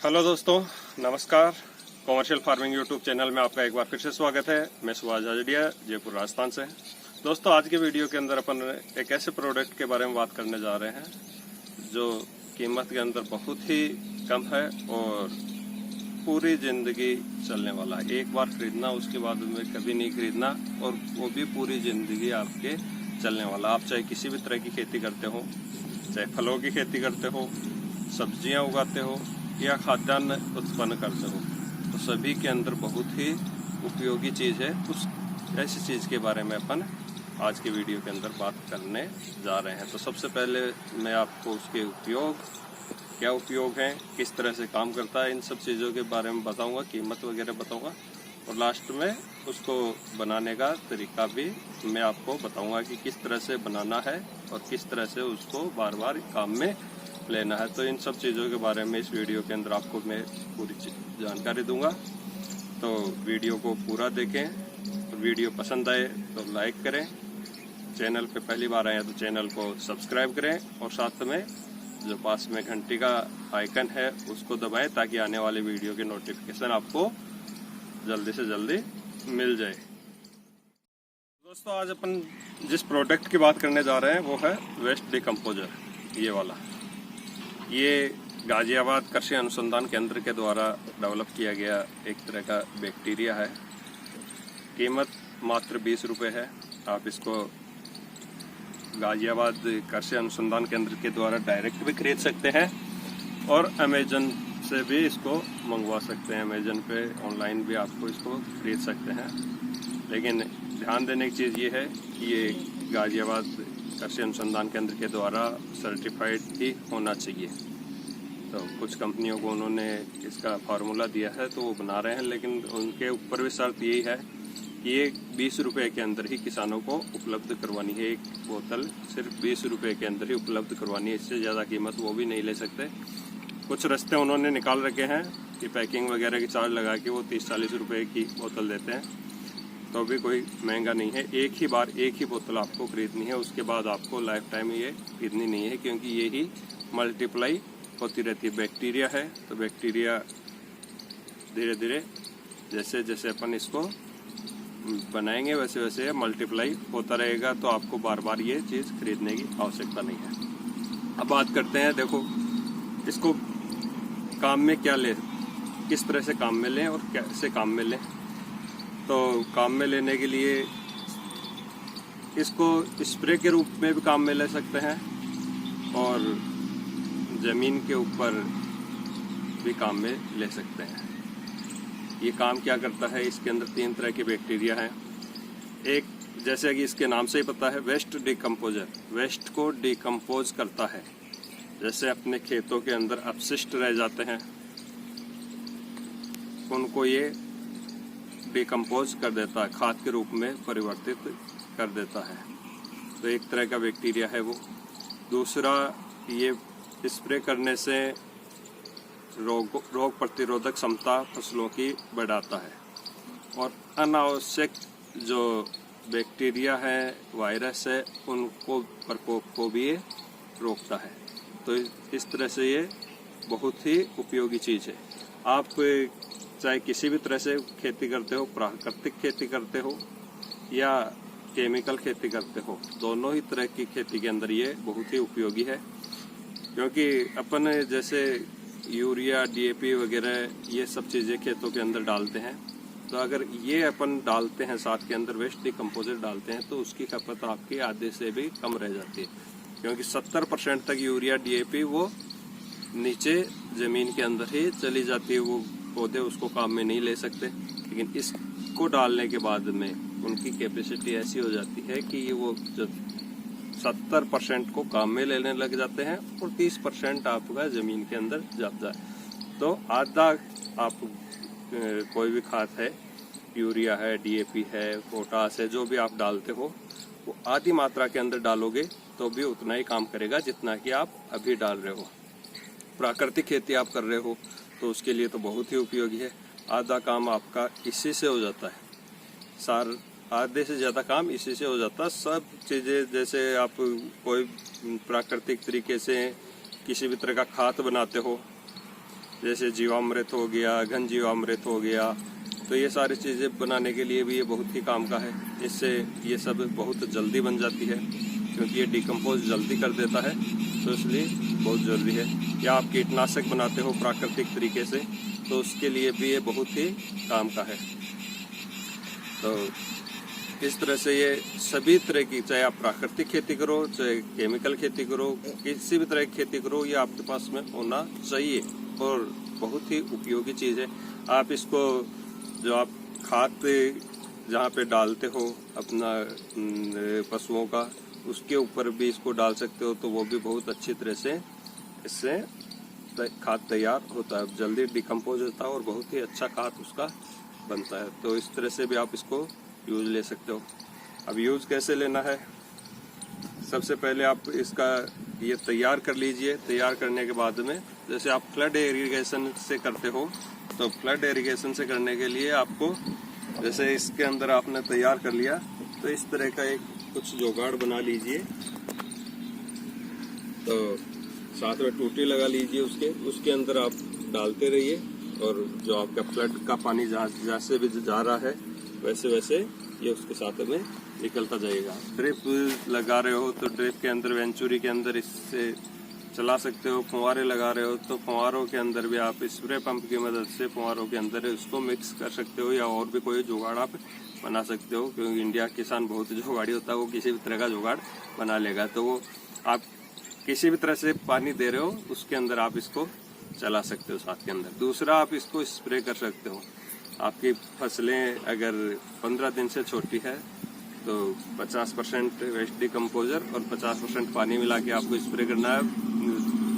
Hello दोस्तों, नमस्कार। Commercial farming YouTube channel में आपका एक बार फिर से स्वागत है। मैं सुभाष झाझड़िया, जयपुर राजस्थान से। दोस्तों, आज के वीडियो के अंदर अपन एक ऐसे प्रोडक्ट के बारे में बात करने जा रहे हैं जो कीमत के अंदर बहुत ही कम है और पूरी जिंदगी चलने वाला है। एक बार खरीदना, उसके बाद में कभी नहीं खरीदना, और वो भी पूरी जिंदगी आपके चलने वाला। आप चाहे किसी भी तरह की खेती करते हो, चाहे फलों की खेती करते हो, सब्जियां उगाते हो या खाद्यान्न उत्पन्न करते हो, तो सभी के अंदर बहुत ही उपयोगी चीज है। उस ऐसी चीज के बारे में अपन आज के वीडियो के अंदर बात करने जा रहे हैं। तो सबसे पहले मैं आपको उसके उपयोग, क्या उपयोग है, किस तरह से काम करता है, इन सब चीज़ों के बारे में बताऊंगा, कीमत वगैरह बताऊंगा, और लास्ट में उसको बनाने का तरीका भी मैं आपको बताऊंगा कि किस तरह से बनाना है और किस तरह से उसको बार बार काम में लेना है। तो इन सब चीज़ों के बारे में इस वीडियो के अंदर आपको मैं पूरी जानकारी दूंगा। तो वीडियो को पूरा देखें। वीडियो पसंद आए तो लाइक करें, चैनल पे पहली बार आए तो चैनल को सब्सक्राइब करें, और साथ में जो पास में घंटी का आइकन है उसको दबाएं ताकि आने वाले वीडियो के नोटिफिकेशन आपको जल्दी से जल्दी मिल जाए। दोस्तों, आज अपन जिस प्रोडक्ट की बात करने जा रहे हैं वो है वेस्ट डिकम्पोजर। ये वाला, ये गाजियाबाद कृषि अनुसंधान केंद्र के द्वारा डेवलप किया गया एक तरह का बैक्टीरिया है। कीमत मात्र 20 रुपये है। आप इसको गाजियाबाद कृषि अनुसंधान केंद्र के द्वारा डायरेक्ट भी खरीद सकते हैं और अमेजन से भी इसको मंगवा सकते हैं। अमेजन पे ऑनलाइन भी आपको इसको खरीद सकते हैं, लेकिन ध्यान देने की चीज़ ये है कि ये गाजियाबाद कृषि अनुसंधान केंद्र के द्वारा सर्टिफाइड ही होना चाहिए। तो कुछ कंपनियों को उन्होंने इसका फार्मूला दिया है तो वो बना रहे हैं, लेकिन उनके ऊपर भी शर्त यही है कि ये 20 रुपये के अंदर ही किसानों को उपलब्ध करवानी है। एक बोतल सिर्फ 20 रुपये के अंदर ही उपलब्ध करवानी है, इससे ज़्यादा कीमत वो भी नहीं ले सकते। कुछ रास्ते उन्होंने निकाल रखे हैं कि पैकिंग वगैरह की चार्ज लगा के वो 30-40 रुपये की बोतल देते हैं, तो भी कोई महंगा नहीं है। एक ही बार एक ही बोतल आपको खरीदनी है, उसके बाद आपको लाइफ टाइम ये खरीदनी नहीं है, क्योंकि ये ही मल्टीप्लाई होती रहती है। बैक्टीरिया है तो बैक्टीरिया धीरे धीरे जैसे जैसे अपन इसको बनाएंगे वैसे वैसे मल्टीप्लाई होता रहेगा, तो आपको बार बार ये चीज़ खरीदने की आवश्यकता नहीं है। अब बात करते हैं, देखो इसको काम में क्या ले, किस तरह से काम में लें और कैसे काम में लें। तो काम में लेने के लिए इसको स्प्रे के रूप में भी काम में ले सकते हैं और ज़मीन के ऊपर भी काम में ले सकते हैं। ये काम क्या करता है, इसके अंदर 3 तरह के बैक्टीरिया हैं। एक, जैसे कि इसके नाम से ही पता है, वेस्ट डिकम्पोजर, वेस्ट को डिकम्पोज करता है। जैसे अपने खेतों के अंदर अपशिष्ट रह जाते हैं, उनको ये डिकम्पोज कर देता है, खाद के रूप में परिवर्तित कर देता है। तो एक तरह का बैक्टीरिया है वो। दूसरा, ये स्प्रे करने से रोग प्रतिरोधक क्षमता फसलों की बढ़ाता है, और अनावश्यक जो बैक्टीरिया है, वायरस है, उनको प्रकोप को भी ये रोकता है। तो इस तरह से ये बहुत ही उपयोगी चीज़ है। आप चाहे किसी भी तरह से खेती करते हो, प्राकृतिक खेती करते हो या केमिकल खेती करते हो, दोनों ही तरह की खेती के अंदर ये बहुत ही उपयोगी है। क्योंकि अपन जैसे यूरिया, DAP वगैरह ये सब चीज़ें खेतों के अंदर डालते हैं, तो अगर ये अपन डालते हैं साथ के अंदर वेस्ट डिकम्पोजर डालते हैं, तो उसकी खपत आपकी आधे से भी कम रह जाती है। क्योंकि 70% तक यूरिया, DAP वो नीचे ज़मीन के अंदर ही चली जाती है, वो पौधे उसको काम में नहीं ले सकते। लेकिन इसको डालने के बाद में उनकी कैपेसिटी ऐसी हो जाती है कि वो जब 70% को काम में लेने लग जाते हैं और 30% आपका ज़मीन के अंदर जाता है। तो आधा आप कोई भी खाद है, यूरिया है, DAP है, पोटास है, जो भी आप डालते हो, वो आधी मात्रा के अंदर डालोगे तो भी उतना ही काम करेगा जितना कि आप अभी डाल रहे हो। प्राकृतिक खेती आप कर रहे हो तो उसके लिए तो बहुत ही उपयोगी है। आधा काम आपका इसी से हो जाता है, आधे से ज़्यादा काम इसी से हो जाता है। सब चीज़ें, जैसे आप कोई प्राकृतिक तरीके से किसी भी तरह का खाद बनाते हो जैसे जीवामृत हो गया, घन जीवामृत हो गया, तो ये सारी चीज़ें बनाने के लिए भी ये बहुत ही काम का है। इससे ये सब बहुत जल्दी बन जाती है, क्योंकि ये डिकम्पोज जल्दी कर देता है, तो इसलिए बहुत ज़रूरी है। या आप कीटनाशक बनाते हो प्राकृतिक तरीके से, तो उसके लिए भी ये बहुत ही काम का है। तो इस तरह से ये सभी तरह की, चाहे आप प्राकृतिक खेती करो, चाहे केमिकल खेती करो, किसी भी तरह की खेती करो, ये आपके पास में होना चाहिए और बहुत ही उपयोगी चीज़ है। आप इसको जो आप खाद जहाँ पे डालते हो अपना पशुओं का, उसके ऊपर भी इसको डाल सकते हो, तो वो भी बहुत अच्छी तरह से इससे खाद तैयार होता है, जल्दी डिकम्पोज होता है और बहुत ही अच्छा खाद उसका बनता है। तो इस तरह से भी आप इसको यूज ले सकते हो। अब यूज कैसे लेना है, सबसे पहले आप इसका ये तैयार कर लीजिए। तैयार करने के बाद में जैसे आप फ्लड इरिगेशन से करते हो, तो फ्लड इरिगेशन से करने के लिए आपको, जैसे इसके अंदर आपने तैयार कर लिया, तो इस तरह का एक कुछ जुगाड़ बना लीजिए। तो साथ में टूटी लगा लीजिए, उसके अंदर आप डालते रहिए, और जो आपका फ्लड का पानी जैसे भी जा रहा है वैसे वैसे ये उसके साथ में निकलता जाएगा। ड्रिप लगा रहे हो तो ड्रिप के अंदर, वेंचुरी के अंदर इससे चला सकते हो। फुहारे लगा रहे हो तो फुहारों के अंदर भी आप स्प्रे पंप की मदद से फुहारों के अंदर उसको मिक्स कर सकते हो, या और भी कोई जुगाड़ आप बना सकते हो, क्योंकि इंडिया किसान बहुत जुगाड़ी होता है, वो किसी भी तरह का जुगाड़ बना लेगा। तो वो आप किसी भी तरह से पानी दे रहे हो उसके अंदर आप इसको चला सकते हो साथ के अंदर। दूसरा, आप इसको स्प्रे कर सकते हो। आपकी फसलें अगर 15 दिन से छोटी है तो 50% वेस्ट डिकम्पोजर और 50% पानी मिला के आपको स्प्रे करना है।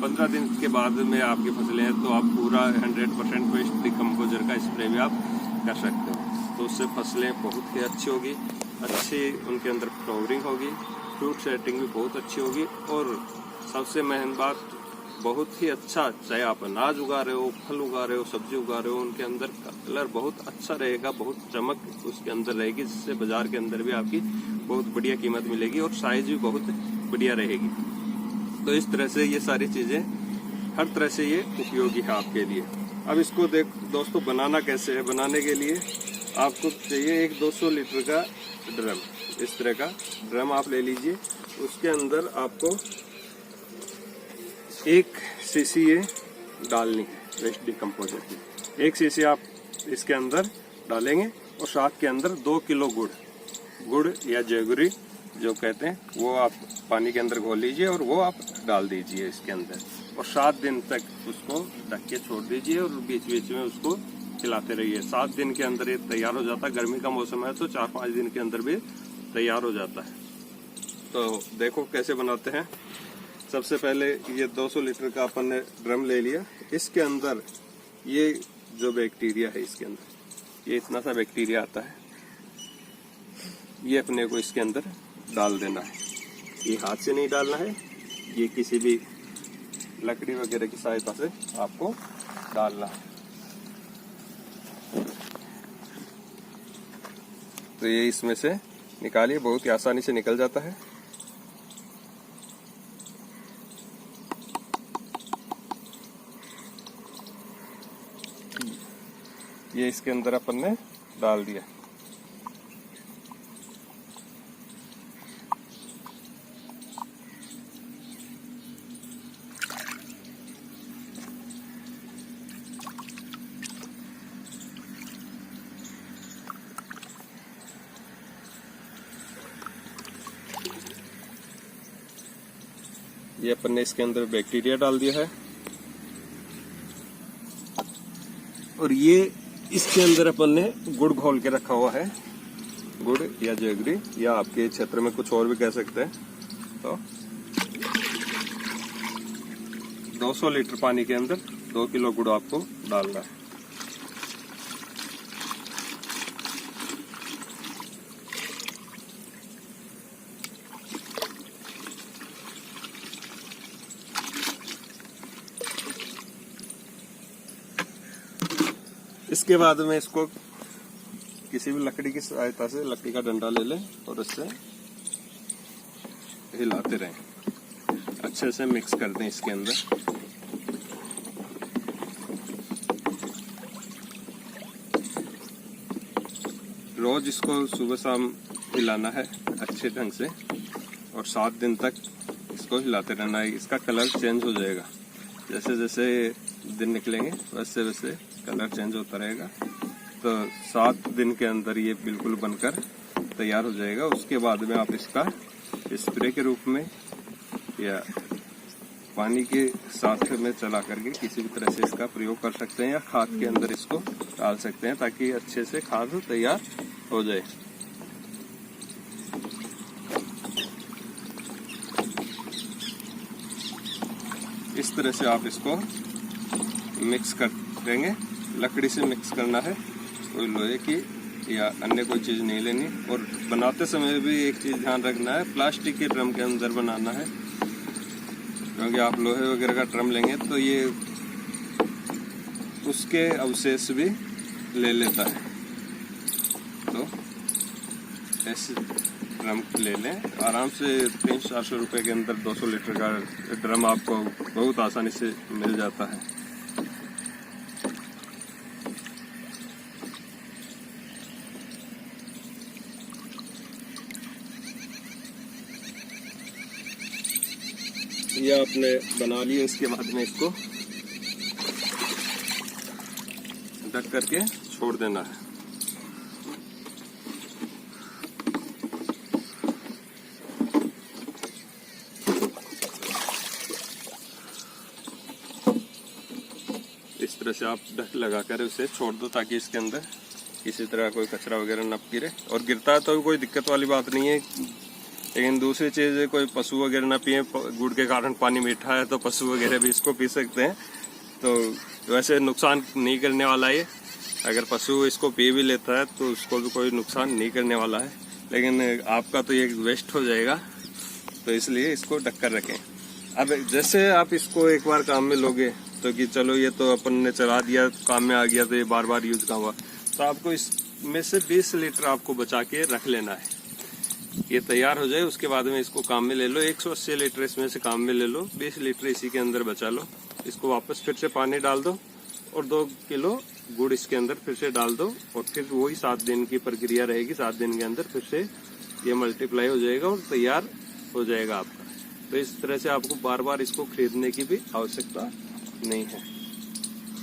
15 दिन के बाद में आपकी फसलें हैं तो आप पूरा 100% वेस्ट डिकम्पोजर का स्प्रे भी आप कर सकते हो। तो उससे फसलें बहुत ही अच्छी होगी, अच्छी उनके अंदर फ्लावरिंग होगी, फ्रूट सेटिंग भी बहुत अच्छी होगी, और सबसे मेन बात, बहुत ही अच्छा, चाहे आप अनाज उगा रहे हो, फल उगा रहे हो, सब्जी उगा रहे हो, उनके अंदर कलर बहुत अच्छा रहेगा, बहुत चमक उसके अंदर रहेगी, जिससे बाजार के अंदर भी आपकी बहुत बढ़िया कीमत मिलेगी और साइज भी बहुत बढ़िया रहेगी। तो इस तरह से ये सारी चीजें हर तरह से ये उपयोगी है आपके लिए। अब इसको दोस्तों बनाना कैसे है। बनाने के लिए आपको चाहिए एक 200 लीटर का ड्रम। इस तरह का ड्रम आप ले लीजिए, उसके अंदर आपको 1 सीसी ये डालनी है वेस्ट डिकम्पोजर की। 1 सीसी आप इसके अंदर डालेंगे, और साथ के अंदर 2 किलो गुड़ या जेगरी जो कहते हैं, वो आप पानी के अंदर घोल लीजिए और वो आप डाल दीजिए इसके अंदर, और 7 दिन तक उसको ढक के छोड़ दीजिए, और बीच बीच में उसको खिलाते रहिए। 7 दिन के अंदर ये तैयार हो जाता है। गर्मी का मौसम है तो 4-5 दिन के अंदर भी तैयार हो जाता है। तो देखो कैसे बनाते हैं। सबसे पहले ये 200 लीटर का अपन ने ड्रम ले लिया। इसके अंदर ये जो बैक्टीरिया है, इसके अंदर ये इतना सा बैक्टीरिया आता है, ये अपने को इसके अंदर डाल देना है। ये हाथ से नहीं डालना है, ये किसी भी लकड़ी वगैरह की सहायता से आपको डालना है। तो ये इसमें से निकालिए, बहुत ही आसानी से निकल जाता है। ये इसके अंदर अपन ने डाल दिया। ये अपन ने इसके अंदर बैक्टीरिया डाल दिया है, और ये इसके अंदर अपन ने गुड़ घोल के रखा हुआ है। गुड़ या जेगरी, या आपके क्षेत्र में कुछ और भी कह सकते हैं। तो 200 लीटर पानी के अंदर 2 किलो गुड़ आपको डालना है। इसके बाद में इसको किसी भी लकड़ी की सहायता से, लकड़ी का डंडा ले लें और इससे हिलाते रहें, अच्छे से मिक्स कर दें इसके अंदर। रोज़ इसको सुबह शाम हिलाना है अच्छे ढंग से और 7 दिन तक इसको हिलाते रहना है। इसका कलर चेंज हो जाएगा, जैसे जैसे दिन निकलेंगे वैसे वैसे कलर चेंज होता रहेगा। तो 7 दिन के अंदर ये बिल्कुल बनकर तैयार हो जाएगा। उसके बाद में आप इसका स्प्रे के रूप में या पानी के साथ में चला करके किसी भी तरह से इसका प्रयोग कर सकते हैं या खाद के अंदर इसको डाल सकते हैं ताकि अच्छे से खाद तैयार हो जाए। इस तरह से आप इसको मिक्स कर देंगे। लकड़ी से मिक्स करना है, कोई लोहे की या अन्य कोई चीज़ नहीं लेनी। और बनाते समय भी एक चीज़ ध्यान रखना है, प्लास्टिक के ड्रम के अंदर बनाना है, क्योंकि आप लोहे वगैरह का ड्रम लेंगे तो ये उसके अवशेष भी ले लेता है। तो ऐसे ड्रम ले लें आराम से। 300-400 रुपये के अंदर 200 लीटर का ड्रम आपको बहुत आसानी से मिल जाता है। ये आपने बना लिया, इसके बाद में इसको ढक करके छोड़ देना है। इस तरह से आप ढक लगा कर उसे छोड़ दो ताकि इसके अंदर किसी तरह कोई कचरा वगैरह न गिरे। और गिरता है तो कोई दिक्कत वाली बात नहीं है, लेकिन दूसरी चीज़ है कोई पशु वगैरह ना पिए। गुड़ के कारण पानी मीठा है तो पशु वगैरह भी इसको पी सकते हैं, तो वैसे नुकसान नहीं करने वाला है। अगर पशु इसको पी भी लेता है तो उसको भी कोई नुकसान नहीं करने वाला है, लेकिन आपका तो ये वेस्ट हो जाएगा, तो इसलिए इसको ढक कर रखें। अब जैसे आप इसको एक बार काम में लोगे तो कि चलो ये तो अपन ने चला दिया, काम में आ गया तो ये बार बार यूज का हुआ, तो आपको इसमें से 20 लीटर आपको बचा के रख लेना है। ये तैयार हो जाए उसके बाद में इसको काम में ले लो। 180 लीटर इसमें से काम में ले लो, 20 लीटर इसी के अंदर बचा लो। इसको वापस फिर से पानी डाल दो और 2 किलो गुड़ इसके अंदर फिर से डाल दो और फिर वही 7 दिन की प्रक्रिया रहेगी। 7 दिन के अंदर फिर से ये मल्टीप्लाई हो जाएगा और तैयार हो जाएगा आपका। तो इस तरह से आपको बार बार इसको खरीदने की भी आवश्यकता नहीं है।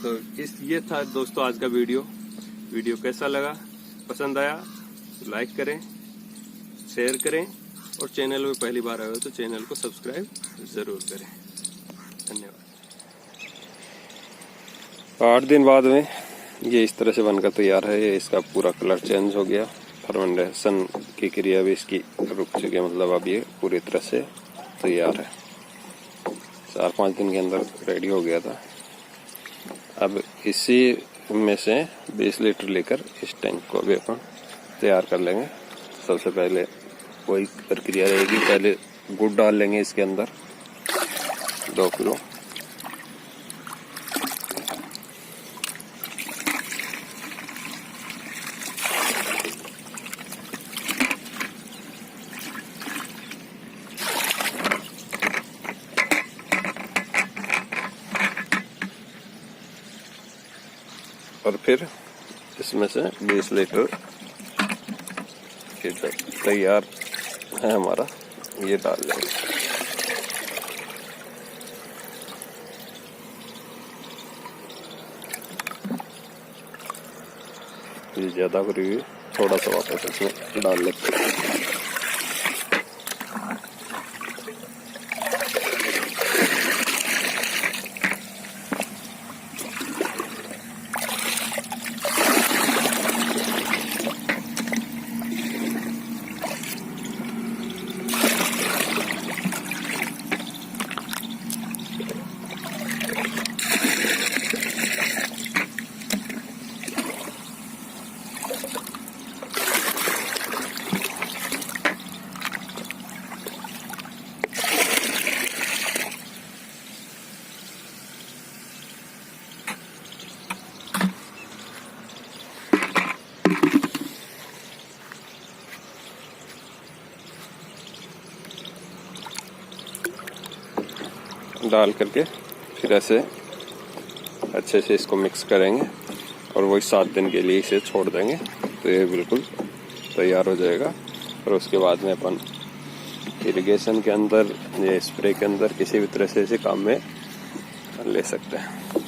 तो ये था दोस्तों आज का वीडियो कैसा लगा, पसंद आया तो लाइक करें, शेयर करें और चैनल में पहली बार आए हो तो चैनल को सब्सक्राइब जरूर करें। धन्यवाद। 8 दिन बाद में ये इस तरह से बनकर तैयार है। ये इसका पूरा कलर चेंज हो गया, फर्मेंटेशन की क्रिया भी इसकी रुक चुकी है, मतलब अब ये पूरी तरह से तैयार है। 4-5 दिन के अंदर रेडी हो गया था। अब इसी में से 20 लीटर लेकर इस टैंक को भी अपन तैयार कर लेंगे। सबसे पहले वही प्रक्रिया रहेगी, पहले गुड़ डाल लेंगे इसके अंदर 2 किलो। और फिर इसमें से 20 लीटर तैयार है हमारा, ये डाल लेंगे। ये ज्यादा भरी हुई, थोड़ा सा वापस इसमें डाल लेते हैं। डाल करके फिर ऐसे अच्छे से इसको मिक्स करेंगे और वही 7 दिन के लिए इसे छोड़ देंगे, तो ये बिल्कुल तैयार हो जाएगा। और उसके बाद में अपन इरिगेशन के अंदर, ये स्प्रे के अंदर किसी भी तरह से इसे काम में ले सकते हैं।